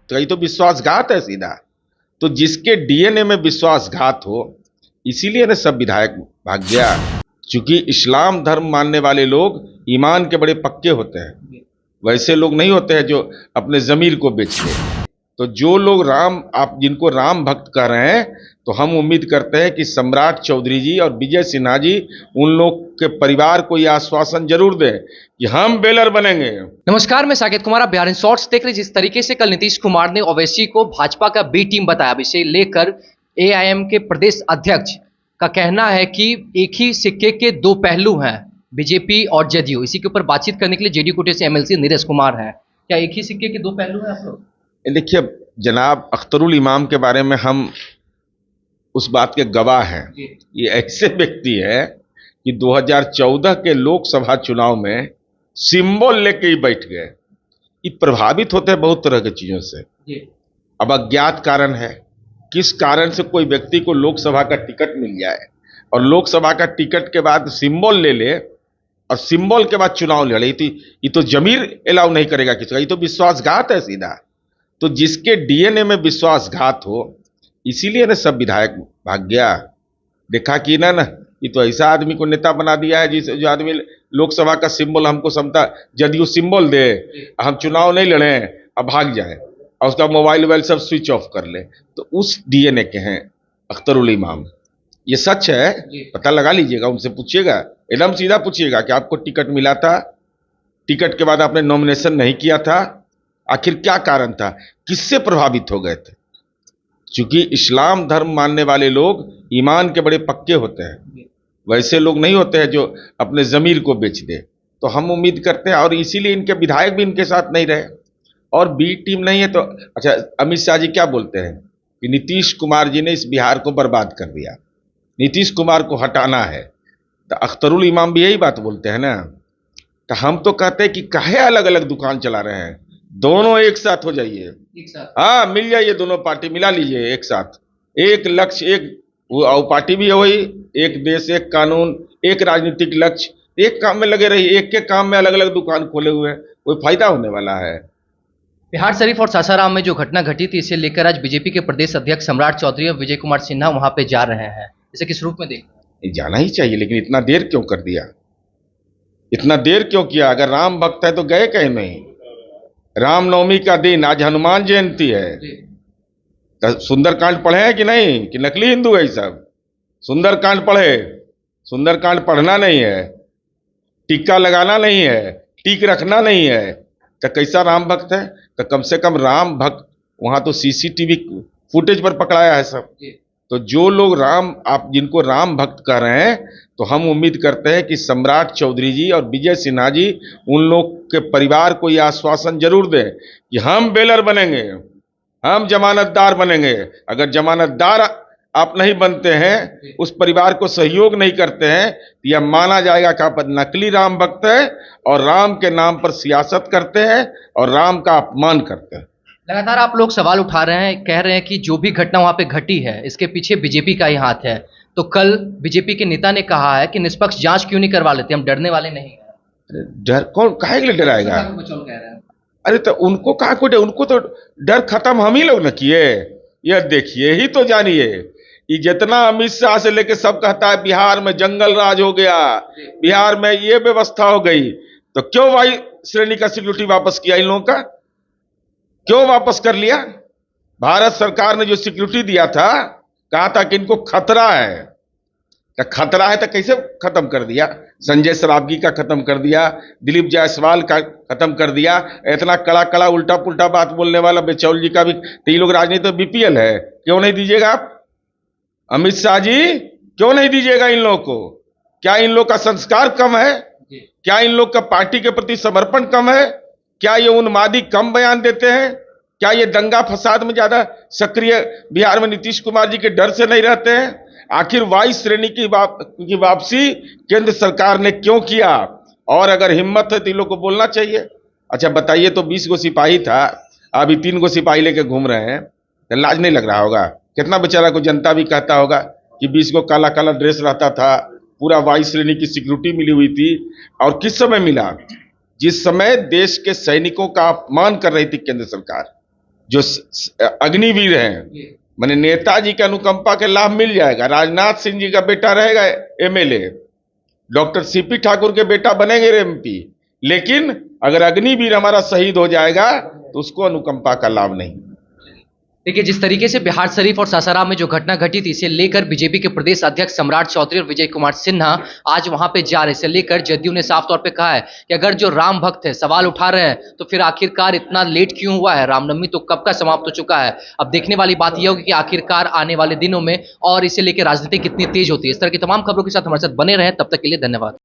तो ये तो विश्वासघात है सीधा। तो जिसके डीएनए में विश्वासघात हो, इसीलिए ना सब विधायक भाग गया। क्योंकि इस्लाम धर्म मानने वाले लोग ईमान के बड़े पक्के होते हैं, वैसे लोग नहीं होते हैं जो अपने जमीर को बेच दें। तो जो लोग आप जिनको राम भक्त कह रहे हैं, तो हम उम्मीद करते हैं कि सम्राट चौधरी जी और विजय सिन्हा जी उन लोग के परिवार को यह आश्वासन जरूर दें कि हम बेलर बनेंगे। नमस्कार, मैं साकेत कुमार, आप बिहार इन शॉर्ट्स देख रहे हैं। जिस तरीके से कल नीतीश कुमार ने ओवैसी को भाजपा का बी टीम बताया, अब इसे लेकर एआईएम के प्रदेश अध्यक्ष का कहना है कि एक ही सिक्के के दो पहलू हैं, बीजेपी और जेडीयू। इसी के ऊपर बातचीत करने के लिए जेडीयू कोटे से एमएलसी नीरज कुमार हैं। क्या एक ही सिक्के के दो पहलू हैं आप लोग? देखिए जनाब, अख्तरुल इमाम के बारे में हम उस बात के गवाह हैं। ये ऐसे व्यक्ति है कि 2014 के लोकसभा चुनाव में सिंबल लेके ही बैठ गए। ये प्रभावित होते हैं बहुत तरह की चीजों से। अब अज्ञात कारण है, किस कारण से कोई व्यक्ति को लोकसभा का टिकट मिल जाए और लोकसभा का टिकट के बाद सिंबल ले ले और सिंबल के बाद चुनाव लड़े, ये तो जमीर अलाउ नहीं करेगा किसी का। ये तो विश्वासघात है सीधा। तो जिसके डीएनए में विश्वासघात हो, इसीलिए ना सब विधायक भाग गया। देखा कि ना ये तो ऐसा आदमी को नेता बना दिया है जो आदमी लोकसभा का सिंबल हमको समता, जदयू सिंबल दे, हम चुनाव नहीं लड़े, अब भाग जाए और उसका मोबाइल वोबाइल सब स्विच ऑफ कर ले। तो उस डीएनए के हैं अख्तरुल इमाम। ये सच है, पता लगा लीजिएगा, उनसे पूछिएगा, एकदम सीधा पूछिएगा कि आपको टिकट मिला था, टिकट के बाद आपने नॉमिनेशन नहीं किया था, आखिर क्या कारण था, किससे प्रभावित हो गए थे। क्योंकि इस्लाम धर्म मानने वाले लोग ईमान के बड़े पक्के होते हैं, वैसे लोग नहीं होते हैं जो अपने जमीर को बेच दे। तो हम उम्मीद करते हैं, और इसीलिए इनके विधायक भी इनके साथ नहीं रहे और बी टीम नहीं है। तो अच्छा, अमित शाह जी क्या बोलते हैं कि नीतीश कुमार जी ने इस बिहार को बर्बाद कर दिया, नीतीश कुमार को हटाना है। तो अख्तरुल इमाम भी यही बात बोलते हैं ना। तो हम तो कहते हैं कि काहे अलग अलग दुकान चला रहे हैं, दोनों एक साथ हो जाइए, हाँ मिल जाइए, दोनों पार्टी मिला लीजिए एक साथ, एक लक्ष्य, एक वो पार्टी भी है वही, एक देश एक कानून, एक राजनीतिक लक्ष्य, एक काम में लगे रहिए। एक के काम में अलग अलग दुकान खोले हुए हैं, कोई फायदा होने वाला है? बिहार शरीफ और सासाराम में जो घटना घटी थी, इसे लेकर आज बीजेपी के प्रदेश अध्यक्ष सम्राट चौधरी और विजय कुमार सिन्हा वहां पे जा रहे हैं। इसे किस रूप में देख रहे हैं? जाना ही चाहिए, लेकिन इतना देर क्यों कर दिया, इतना देर क्यों किया? अगर राम भक्त है तो गए कहीं नहीं। रामनवमी का दिन, आज हनुमान जयंती है, तो सुंदरकांड पढ़े हैं कि नहीं, कि नकली हिंदू है सब? सुंदरकांड पढ़े, सुंदरकांड पढ़ना नहीं है, टीका लगाना नहीं है, टीक रखना नहीं है, तो कैसा राम भक्त है? तो कम से कम राम भक्त, वहां तो सीसीटीवी फुटेज पर पकड़ाया है सब। तो जो लोग आप जिनको राम भक्त कह रहे हैं, तो हम उम्मीद करते हैं कि सम्राट चौधरी जी और विजय सिन्हा जी उन लोग के परिवार को यह आश्वासन जरूर दें कि हम बेलर बनेंगे, हम जमानतदार बनेंगे। अगर जमानतदार आप नहीं बनते हैं, उस परिवार को सहयोग नहीं करते हैं, तो यह माना जाएगा कि आप नकली राम भक्त है और राम के नाम पर सियासत करते हैं और राम का अपमान करते हैं। लगातार आप लोग सवाल उठा रहे हैं, कह रहे हैं कि जो भी घटना वहां पे घटी है, इसके पीछे बीजेपी का ही हाथ है। तो कल बीजेपी के नेता ने कहा है कि निष्पक्ष जांच क्यों नहीं करवा लेते, हम डरने वाले नहीं हैं। डर कौन, काहे के लिए डराएगा? अरे तो उनको कहा कोई, उनको तो डर खत्म हम ही लोग न किए। यह देखिए ही तो जानिए, ये जितना अमित शाह से लेके सब कहता है बिहार में जंगल राज हो गया, बिहार में ये व्यवस्था हो गई, तो क्यों वाई श्रेणी का सिक्योरिटी वापस किया इन लोगों का? क्यों वापस कर लिया? भारत सरकार ने जो सिक्योरिटी दिया था, कहा था कि इनको खतरा है, तो खतरा है तो कैसे खत्म कर दिया? संजय सरावगी का खत्म कर दिया, दिलीप जायसवाल का खत्म कर दिया, इतना कड़ा कड़ा उल्टा पुल्टा बात बोलने वाला बेचौल जी का भी। तो ये लोग राजनीति तो बीपीएल है, क्यों नहीं दीजिएगा आप? अमित शाह जी क्यों नहीं दीजिएगा इन लोगों को? क्या इन लोग का संस्कार कम है? क्या इन लोग का पार्टी के प्रति समर्पण कम है? क्या ये उन्मादी कम बयान देते हैं? क्या ये दंगा फसाद में ज्यादा सक्रिय बिहार में नीतीश कुमार जी के डर से नहीं रहते हैं? आखिर वाइस श्रेणी की वापसी केंद्र सरकार ने क्यों किया? और अगर हिम्मत है तो इन लोग को बोलना चाहिए। अच्छा बताइए, तो 20 गो सिपाही था, अभी 3 गो सिपाही लेके घूम रहे हैं, तो लाज नहीं लग रहा होगा? कितना बेचारा को जनता भी कहता होगा कि 20 गो काला काला ड्रेस रहता था, पूरा वाइस श्रेणी की सिक्योरिटी मिली हुई थी। और किस समय मिला? जिस समय देश के सैनिकों का अपमान कर रही थी केंद्र सरकार, जो अग्निवीर हैं, माने नेताजी के अनुकंपा के लाभ मिल जाएगा। राजनाथ सिंह जी का बेटा रहेगा एमएलए, डॉक्टर सीपी ठाकुर के बेटा बनेंगे एमपी, लेकिन अगर अग्निवीर हमारा शहीद हो जाएगा तो उसको अनुकंपा का लाभ नहीं। देखिए, जिस तरीके से बिहार शरीफ और सासाराम में जो घटना घटी थी, इसे लेकर बीजेपी के प्रदेश अध्यक्ष सम्राट चौधरी और विजय कुमार सिन्हा आज वहां पे जा रहे। इसे लेकर जदयू ने साफ तौर पे कहा है कि अगर जो राम भक्त है सवाल उठा रहे हैं तो फिर आखिरकार इतना लेट क्यों हुआ है? रामनवमी तो कब का समाप्त हो चुका है। अब देखने वाली बात यह होगी कि आखिरकार आने वाले दिनों में और इसे लेकर राजनीति कितनी तेज होती है। इस तरह की तमाम खबरों के साथ हमारे साथ बने रहे, तब तक के लिए धन्यवाद।